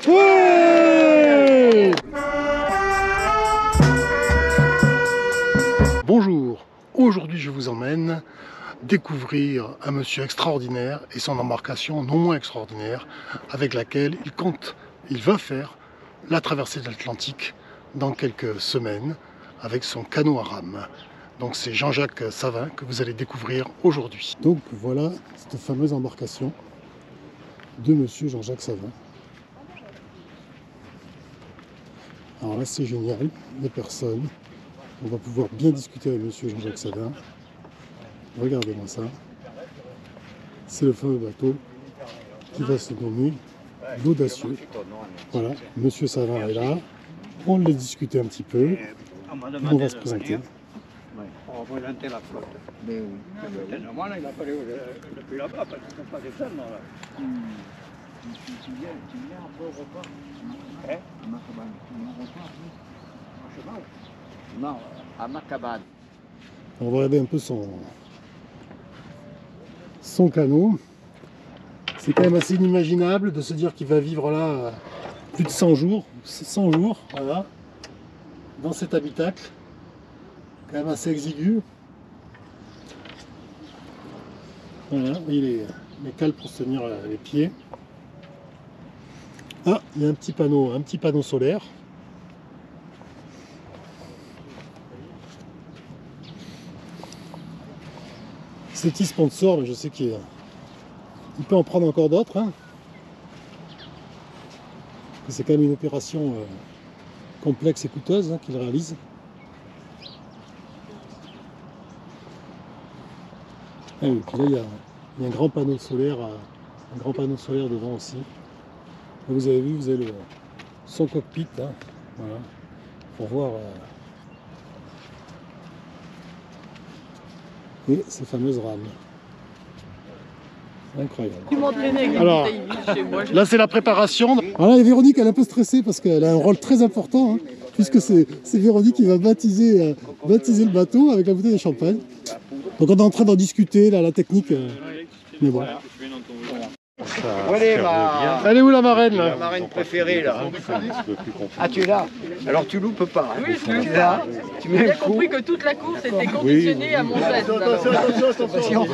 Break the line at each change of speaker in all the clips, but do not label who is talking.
Ouais. Bonjour, aujourd'hui je vous emmène découvrir un monsieur extraordinaire et son embarcation non moins extraordinaire avec laquelle il va faire la traversée de l'Atlantique dans quelques semaines avec son canot à rame. Donc c'est Jean-Jacques Savin que vous allez découvrir aujourd'hui. Donc voilà cette fameuse embarcation de monsieur Jean-Jacques Savin. Alors là c'est génial, les personnes. On va pouvoir bien discuter avec monsieur Jean-Jacques Savin. Regardez-moi ça. C'est le fameux bateau qui va se nommer l'Audacieux. Voilà, monsieur Savin est là. On l'a discuté un petit peu. On va se présenter.
On va présenter la flotte. Mais oui. Normal, il a fallu depuis là-bas parce qu'on ne peut pas descendre là. Tu viens un peu au repas. Hein? À Macabane. Non, à Macabane.
On va regarder un peu son canot. C'est quand même assez inimaginable de se dire qu'il va vivre là plus de 100 jours. 100 jours, voilà. Dans cet habitacle. Quand même assez exigu. Voilà, vous voyez les cales pour se tenir les pieds. Ah, il y a un petit panneau solaire. C'est petit sponsor, mais je sais qu'il peut en prendre encore d'autres. Hein. C'est quand même une opération complexe et coûteuse hein, qu'il réalise. Ah oui, puis là il y a un grand panneau solaire, devant aussi. Là, vous avez vu, vous avez son cockpit, hein, voilà, pour voir et ces fameuses rames. Incroyable. Alors, là c'est la préparation. Alors là, Véronique elle est un peu stressée parce qu'elle a un rôle très important, hein, puisque c'est Véronique qui va baptiser le bateau avec la bouteille de champagne. Donc on est en train d'en discuter, là, la technique. Mais bon. Elle est où la marraine là?
La marraine préférée là. Ah tu es là? Alors tu loupes pas. Hein.
Oui, je suis là.
Tu mets
J'ai
le coup.
compris que toute la course était conditionnée à mon geste.
Attention.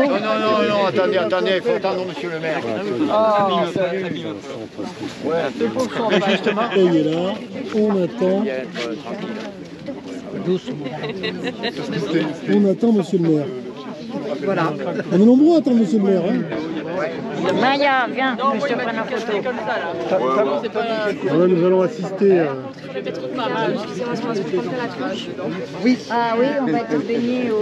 Non, attendez, il faut attendre monsieur le maire. Ah, salut. Ouais, c'est pour ça. Mais justement.
Il est là, on attend. On attend monsieur le maire.
Voilà.
On est nombreux à attendre monsieur le maire. Hein.
Maya, viens,
Non,
je
moi,
te
il
prends
m'a
la
dit que
photo.
c'était comme ça là. C'est pas...
Voilà, nous allons assister.
Oui. Ah oui, on va être baigné au...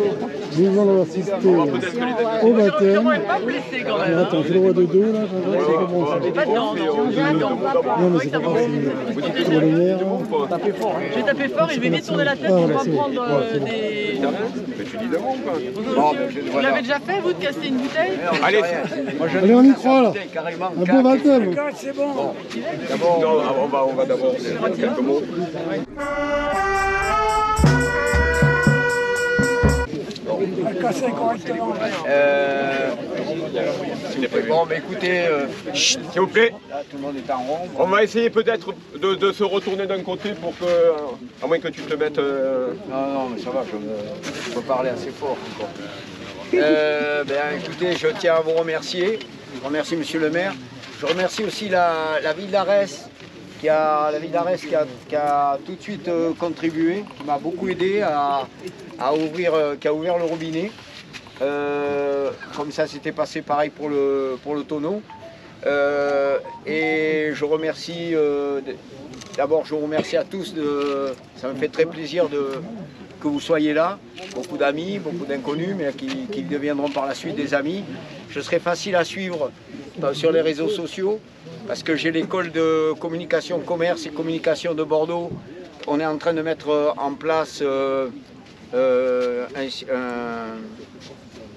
Nous allons assister au baptême.
Comment elle pas blessée quand même.
Attends, j'ai le roi de dos là. C'est comment ça?
Pas dedans, non.
Non mais c'est pas grave. C'est le maire.
Je vais taper fort et je vais vite tourner la tête pour pas prendre des... Vous l'avez déjà fait vous de casser une bouteille?
Allez,
Allez, on y croit là.
carrément.
Un beau baptême.
C'est bon. D'abord, on va d'abord quelques mots. Bon, mais écoutez, s'il vous plaît, là, tout le monde est en rond. On va essayer peut-être de se retourner d'un côté pour que, à moins que tu te mettes. Non, mais ça va, je peux parler assez fort encore. Écoutez, je tiens à vous remercier. Je remercie monsieur le maire. Je remercie aussi la ville d'Arès qui a tout de suite contribué, qui m'a beaucoup aidé qui a ouvert le robinet. Comme ça s'était passé pareil pour le tonneau. Et je remercie d'abord je vous remercie à tous, ça me fait très plaisir que vous soyez là, beaucoup d'amis, beaucoup d'inconnus, mais qui deviendront par la suite des amis. Je serai facile à suivre sur les réseaux sociaux, parce que j'ai l'école de communication, commerce et communication de Bordeaux. On est en train de mettre en place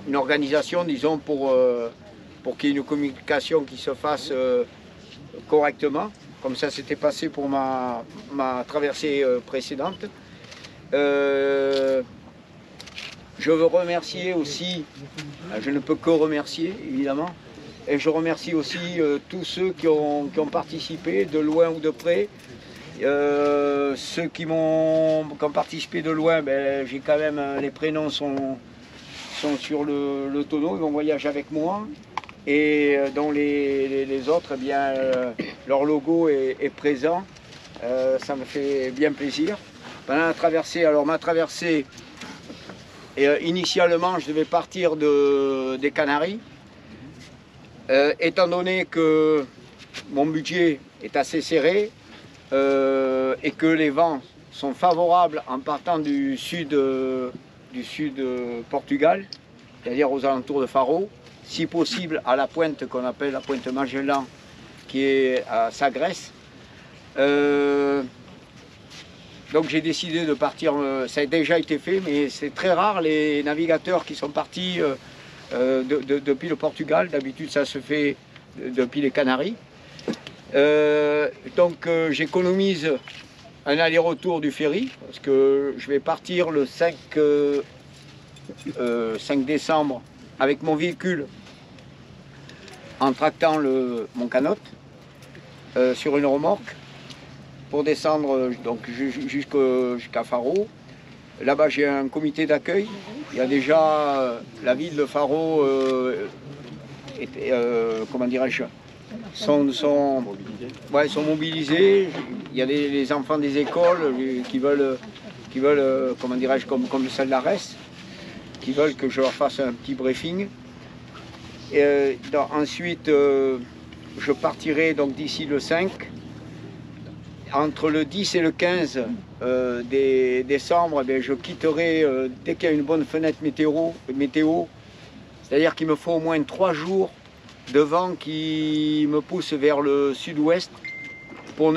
une organisation, disons, pour qu'il y ait une communication qui se fasse correctement, comme ça s'était passé pour ma traversée précédente. Je veux remercier aussi, je ne peux que remercier évidemment, Et je remercie aussi tous ceux qui ont participé, de loin ou de près. Ceux qui ont participé de loin, ben, j'ai quand même, les prénoms sont sur le tonneau, ils vont voyager avec moi. Et dont les autres, eh bien, leur logo est présent. Ça me fait bien plaisir. Pendant la traversée, alors ma traversée, initialement je devais partir des Canaries. Étant donné que mon budget est assez serré et que les vents sont favorables en partant du sud Portugal, c'est-à-dire aux alentours de Faro, si possible à la pointe qu'on appelle la pointe Magellan, qui est à Sagres. Donc j'ai décidé de partir, ça a déjà été fait, mais c'est très rare les navigateurs qui sont partis depuis le Portugal. D'habitude ça se fait depuis les Canaries. Donc j'économise un aller-retour du ferry, parce que je vais partir le 5 décembre avec mon véhicule en tractant mon canot sur une remorque pour descendre donc jusqu'à Faro. Là-bas j'ai un comité d'accueil. Il y a déjà la ville de Faro, comment dirais-je, sont mobilisés. Il y a les enfants des écoles qui veulent comment dirais-je, comme celle d'Arès, qui veulent que je leur fasse un petit briefing. Ensuite, je partirai donc d'ici le 5. Entre le 10 et le 15 décembre, eh bien, je quitterai dès qu'il y a une bonne fenêtre météo. C'est-à-dire qu'il me faut au moins 3 jours de vent qui me pousse vers le sud-ouest pour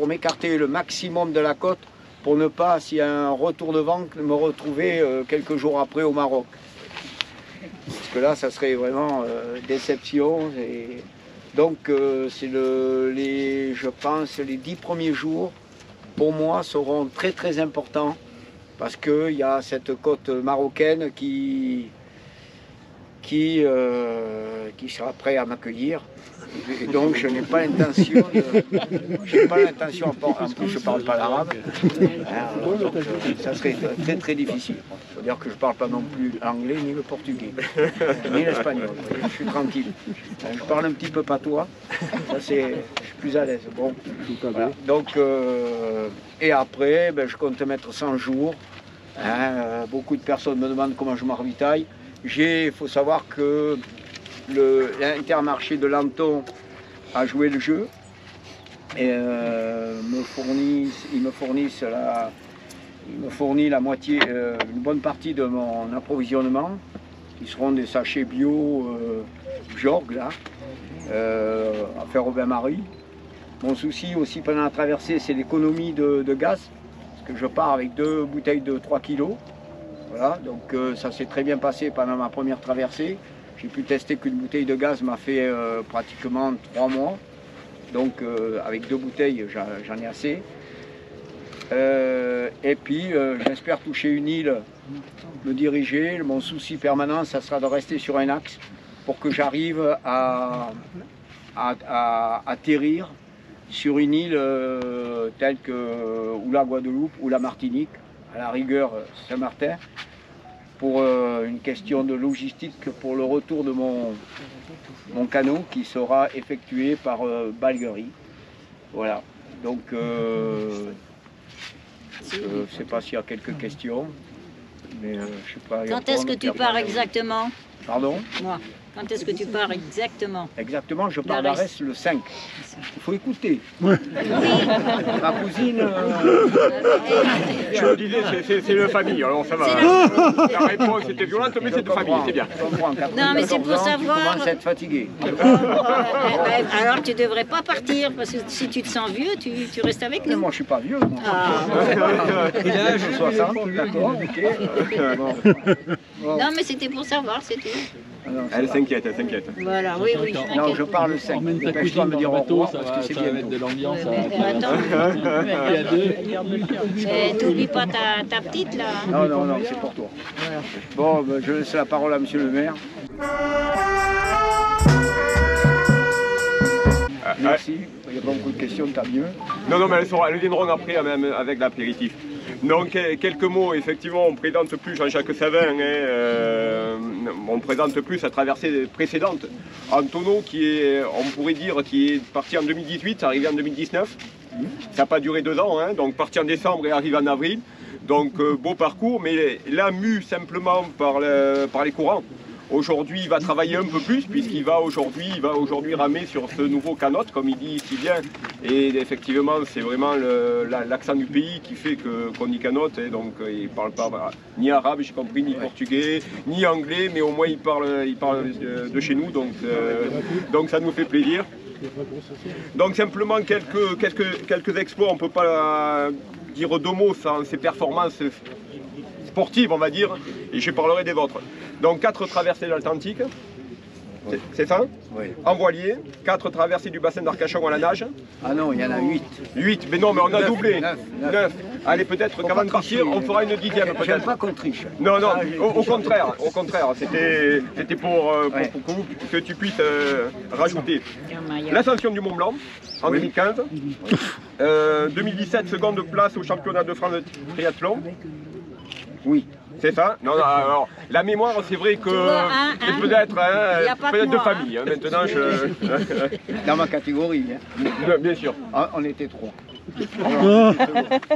m'écarter le maximum de la côte, pour ne pas, s'il y a un retour de vent, me retrouver quelques jours après au Maroc. Parce que là, ça serait vraiment déception. Donc, je pense les 10 premiers jours, pour moi, seront très très importants, parce qu'il y a cette côte marocaine qui sera prêt à m'accueillir. Et donc je n'ai pas l'intention en plus je ne parle pas l'arabe, ça serait très très difficile. Il faut dire que je ne parle pas non plus l'anglais, ni le portugais, ni l'espagnol. Je suis tranquille. Je parle un petit peu patois, ça je suis plus à l'aise. Bon, voilà. Donc, et après, ben, je compte mettre 100 jours. Beaucoup de personnes me demandent comment je m'arvitaille. Il faut savoir que l'Intermarché de Lanton a joué le jeu et il me fournit la moitié, une bonne partie de mon approvisionnement, qui seront des sachets bio Bjorg, là, à faire au bain-marie. Mon souci aussi pendant la traversée, c'est l'économie de gaz, parce que je pars avec 2 bouteilles de 3 kg. Voilà, donc ça s'est très bien passé pendant ma première traversée. J'ai pu tester qu'une bouteille de gaz m'a fait pratiquement 3 mois. Donc avec 2 bouteilles, j'en ai assez. Et puis j'espère toucher une île, me diriger. Mon souci permanent, ça sera de rester sur un axe pour que j'arrive à atterrir sur une île telle que ou la Guadeloupe ou la Martinique, à la rigueur Saint-Martin, pour une question de logistique pour le retour de mon canot qui sera effectué par Balguerie. Voilà, donc je ne sais pas s'il y a quelques questions, mais je ne sais pas.
Quand est-ce que tu pars exactement?
Pardon?
Moi. Quand est-ce que tu pars exactement?
Exactement, je pars d'Arès le 5. Il faut écouter. Oui. Ma cousine...
Je vous disais, c'est de famille, alors ça va. La réponse était violente, mais c'est de famille, c'est bien.
Non, mais c'est pour savoir...
Tu commences à être fatigué.
Alors tu ne devrais pas partir, parce que si tu te sens vieux, tu restes avec nous.
Mais moi, je ne suis pas vieux. Moi.
Il
a âge 60, d'accord, ok.
Non, mais c'était pour savoir, c'est tout.
Elle s'inquiète, elle s'inquiète.
Voilà, oui, oui.
Non, je parle le 5. Dépêche-toi de me dire au revoir, parce que c'est bientôt.
de l'ambiance.
T'oublies pas ta petite, là.
Non, non, non, c'est pour toi. Bon, ben, je laisse la parole à monsieur le maire. Merci. Il n'y a pas beaucoup de questions, tant mieux.
Non, non, mais elles viendront après, même avec l'apéritif. Donc, quelques mots, effectivement, on ne présente plus Jean-Jacques Savin, on ne présente plus sa traversée précédente. Un tonneau qui est, on pourrait dire, qui est parti en 2018, arrivé en 2019. Ça n'a pas duré 2 ans, hein, donc parti en décembre et arrivé en avril. Donc, beau parcours, mais là, mu simplement par les courants. Aujourd'hui, il va travailler un peu plus puisqu'il va aujourd'hui ramer sur ce nouveau canot, comme il dit si bien. Et effectivement, c'est vraiment l'accent du pays qui fait qu'on dit canot. Et donc, il ne parle pas ni arabe, j'ai compris, ni portugais, ni anglais, mais au moins il parle de chez nous. Donc ça nous fait plaisir. Donc simplement quelques exploits, on ne peut pas dire 2 mots sans ces performances sportives, on va dire, et je parlerai des vôtres. Donc 4 traversées de l'Atlantique, c'est ça?
Oui.
En voilier, 4 traversées du bassin d'Arcachon à la nage.
Ah non, il y en a 8.
8, mais non, mais on a
9,
doublé.
9.
Allez, peut-être qu'avant de partir, on fera une 10e
J'aime
peut-être.
pas qu'on triche.
Non, non, au contraire, c'était pour que tu puisses rajouter. L'ascension du Mont Blanc en 2015, 2017, seconde place au championnat de France de triathlon.
Oui.
C'est ça? Non, non, alors, la mémoire, c'est vrai que c'est peut-être de famille. Hein. Maintenant,
Dans ma catégorie. Hein.
Bien sûr.
Ah, on était 3.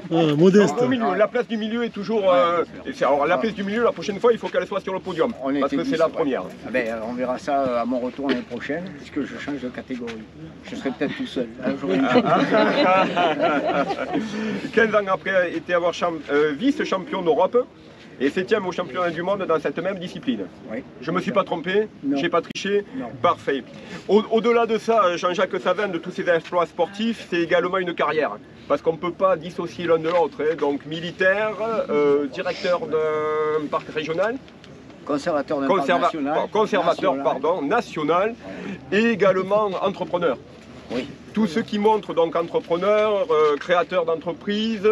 Modeste.
Au milieu, la place du milieu est toujours... alors, la place du milieu, la prochaine fois, il faut qu'elle soit sur le podium. Parce que c'est la première.
Ah ben, on verra ça à mon retour l'année prochaine, puisque je change de catégorie. Je serai peut-être tout seul.
15 ans après, été avoir vice-champion d'Europe. Et 7e au championnat du monde dans cette même discipline.
Oui.
Je ne me suis pas trompé, j'ai pas triché,
non.
Parfait. Au-delà de ça, Jean-Jacques Savin, de tous ses exploits sportifs, c'est également une carrière. Parce qu'on ne peut pas dissocier l'un de l'autre. Hein. Donc militaire, directeur d'un parc régional,
conservateur d'un parc national.
Conservateur, pardon, national, et également entrepreneur.
Oui.
Tous ceux qui montrent donc entrepreneurs, créateurs d'entreprises,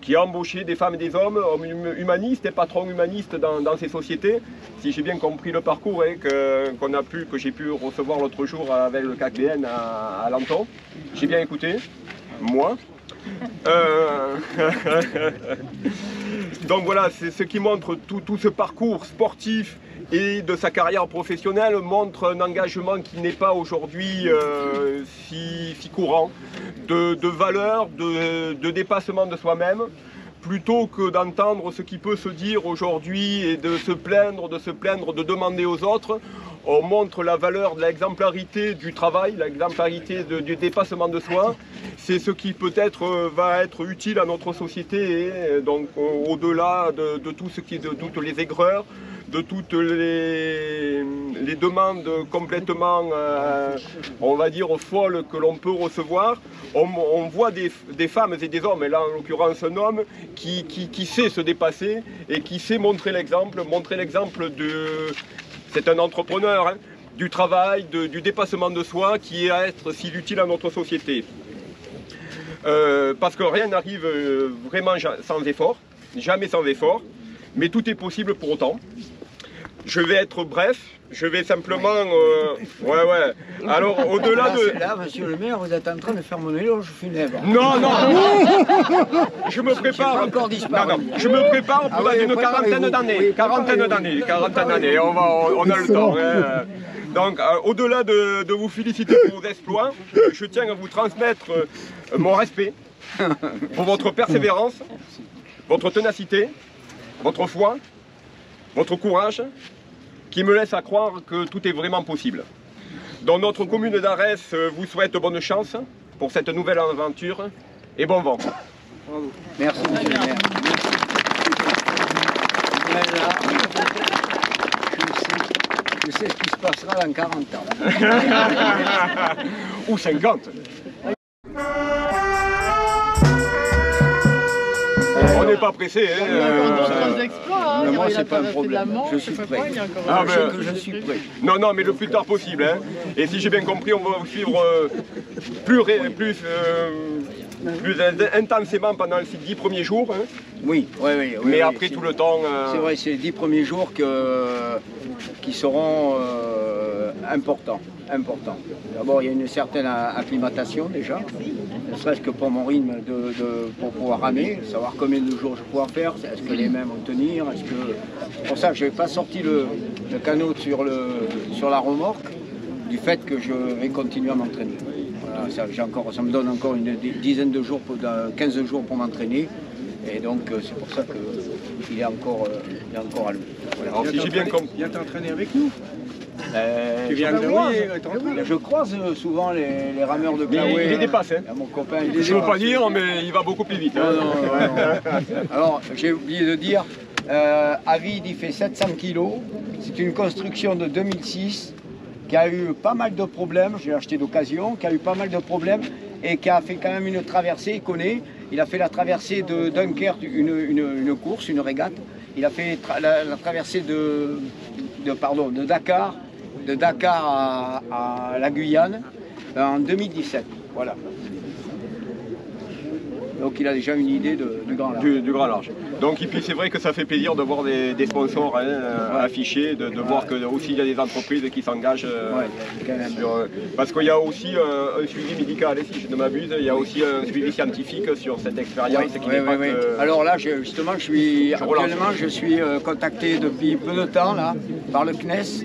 qui a embauché des femmes et des hommes, hommes humanistes et patrons humanistes dans ces sociétés. Si j'ai bien compris le parcours hein, que j'ai pu recevoir l'autre jour avec le CACBN à Lanton. J'ai bien écouté, moi. Donc voilà, c'est ce qui montre tout ce parcours sportif et de sa carrière professionnelle montre un engagement qui n'est pas aujourd'hui si courant, de valeur, de dépassement de soi-même, plutôt que d'entendre ce qui peut se dire aujourd'hui et de se plaindre, de demander aux autres. On montre la valeur de l'exemplarité du travail, l'exemplarité du dépassement de soi. C'est ce qui peut-être va être utile à notre société, et donc au-delà de toutes les aigreurs, de toutes les demandes complètement, on va dire, folles que l'on peut recevoir. On voit des femmes et des hommes, et là en l'occurrence un homme, qui sait se dépasser et qui sait montrer l'exemple de... C'est un entrepreneur, hein, du travail, du dépassement de soi qui est à être si utile à notre société. Parce que rien n'arrive vraiment sans effort, jamais sans effort, mais tout est possible pour autant. Je vais être bref, je vais simplement... Alors, au-delà de...
Là, monsieur le maire, vous êtes en train de faire mon éloge funèbre.
Non, non. Je me prépare...
Encore disparu.
Non, je me prépare pour une quarantaine d'années.
Oui,
Quarantaine d'années, on a le temps. Hein. Donc, au-delà de vous féliciter pour vos exploits, je tiens à vous transmettre mon respect pour votre persévérance, votre ténacité, votre foi, votre courage, qui me laisse à croire que tout est vraiment possible. Donc notre commune d'Arès vous souhaite bonne chance pour cette nouvelle aventure et bon vent.
Merci, monsieur le maire. Je sais ce qui se passera dans 40 ans.
Ou 50. On n'est pas pressé.
Il y a encore d'autres exploits. Hein.
Mais moi,
Il y avait
c'est pas un problème.
la Manche,
Je suis
sais pas
prêt.
quoi, il y a encore
Ah,
Je sais que je suis prêt.
Non, mais le plus tard possible. Hein. Et si j'ai bien compris, on va vous suivre plus intensément pendant ces 10 premiers jours. Hein.
Oui,
mais après tout le temps...
C'est vrai, c'est les 10 premiers jours qui seront importants. D'abord, il y a une certaine acclimatation déjà, ne serait-ce que pour mon rythme pour pouvoir ramer, savoir combien de jours je vais pouvoir faire, est-ce que les mains vont tenir, c'est pour ça que je n'ai pas sorti le canot sur la remorque, du fait que je vais continuer à m'entraîner. Voilà, ça me donne encore une dizaine de jours, 15 jours pour m'entraîner. Et donc c'est pour ça qu'il est encore à l'eau. Voilà.
Alors, si j'ai bien compris.
Viens t'entraîner avec nous.
Tu viens de je croise souvent les rameurs de Claouet.
Mais il les dépasse. Hein.
Mon copain,
Je ne veux pas dire, mais il va beaucoup plus vite. Hein.
Non. Alors, j'ai oublié de dire, Avid, il fait 700 kg. C'est une construction de 2006 qui a eu pas mal de problèmes. J'ai acheté d'occasion, qui a eu pas mal de problèmes et qui a fait quand même une traversée, il connaît. Il a fait la traversée de Dunkerque, une course, une régate. Il a fait la traversée de Dakar à la Guyane en 2017. Voilà. Donc il a déjà une idée du grand large.
Du grand large. Donc et puis c'est vrai que ça fait plaisir de voir des sponsors affichés, de voir que aussi il y a des entreprises qui s'engagent parce qu'il y a aussi un suivi médical, si je ne m'abuse, il y a aussi un suivi scientifique sur cette expérience qui n'est pas que...
Alors là, justement, je suis contacté depuis peu de temps là, par le CNES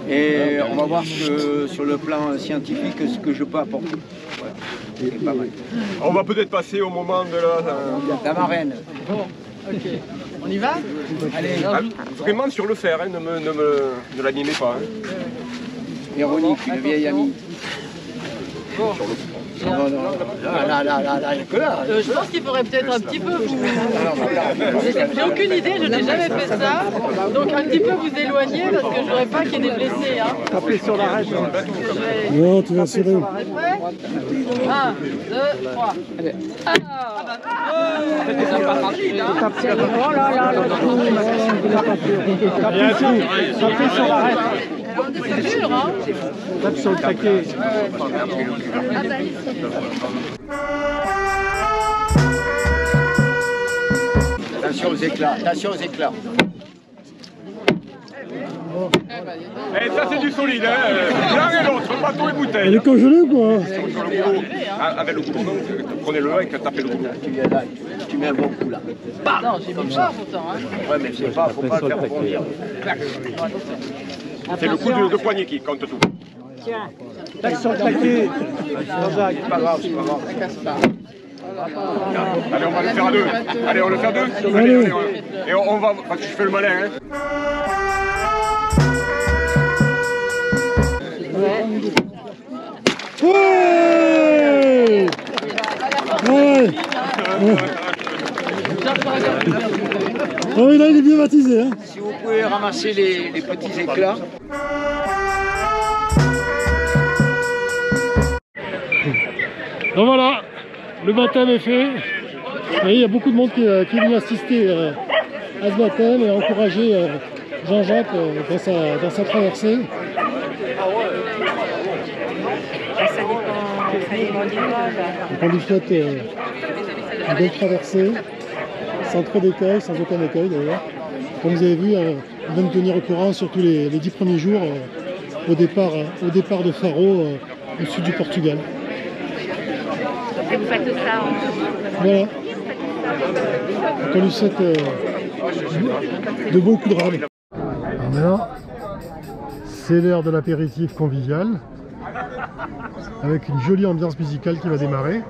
et on va voir sur le plan scientifique ce que je peux apporter. Ouais. Pas mal.
On va peut-être passer au moment de
la marraine.
Bon, ok. On y va?
Allez.
Vraiment sur le fer, hein, ne l'animez pas. Hein.
Véronique, une vieille amie.
Bon.
Non, là, il n'y a que là.
Je pense qu'il faudrait peut-être un petit peu vous... J'ai aucune idée, je n'ai jamais fait ça. Donc un petit peu vous éloigner parce que je ne voudrais pas qu'il y ait des blessés. Hein.
Taper sur l'arrêt.
Non, tu vas serrer.
1, 2, 3.
Taper sur l'arrêt.
C'est dur, hein?
Tape sur le paquet.
Attention aux éclats,
Et ça c'est du solide, hein. L'un et l'autre, bateau et bouteille.
Elle est congelée ou quoi?
Sur le boulot, avec le boulot, prenez-le et tapez le boulot.
Tu mets un bon coup là.
Non, j'ai mis fort pourtant. Hein.
Ouais, mais faut pas le faire rebondir.
C'est le coup de poignet qui compte tout.
Tiens.
Tape sur le paquet.
C'est pas grave.
Allez, on va le faire à deux. Allez, on le fait à deux. Allez. Et on va, parce que je fais le malin. Hein.
Ouais. Ouais. Oh oui, là il est bien baptisé. Hein.
Si vous pouvez ramasser les petits éclats.
Donc voilà, le baptême est fait. Vous voyez, il y a beaucoup de monde qui est venu assister à ce baptême et encourager Jean-Jacques dans sa traversée. Donc on lui souhaite une belle traversée, sans trop d'écueils, sans aucun écueil d'ailleurs. Comme vous avez vu, il va nous tenir au courant sur tous les 10 premiers jours au départ de Faro, au sud du Portugal.
Et vous faites ça en...
Voilà. Donc on lui souhaite de beaux coups de rame. Maintenant, c'est l'heure de l'apéritif convivial, avec une jolie ambiance musicale qui va démarrer.